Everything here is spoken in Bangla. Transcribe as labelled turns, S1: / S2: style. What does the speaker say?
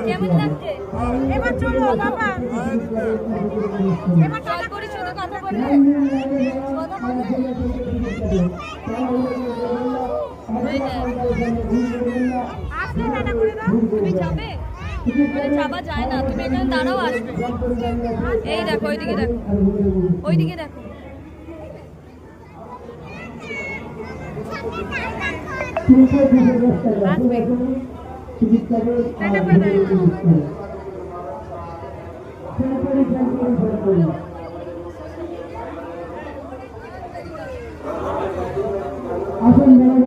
S1: কেমন লাগছে? এবার চলো বাবা, এবার জল পরিশোধে কথা বলবে। তুমি যাবে? যাবা যায় না, তুমি এখানে দাঁড়াও, আসবে। এই দেখো, ওইদিকে দেখো, ওইদিকে দেখো। আসবে।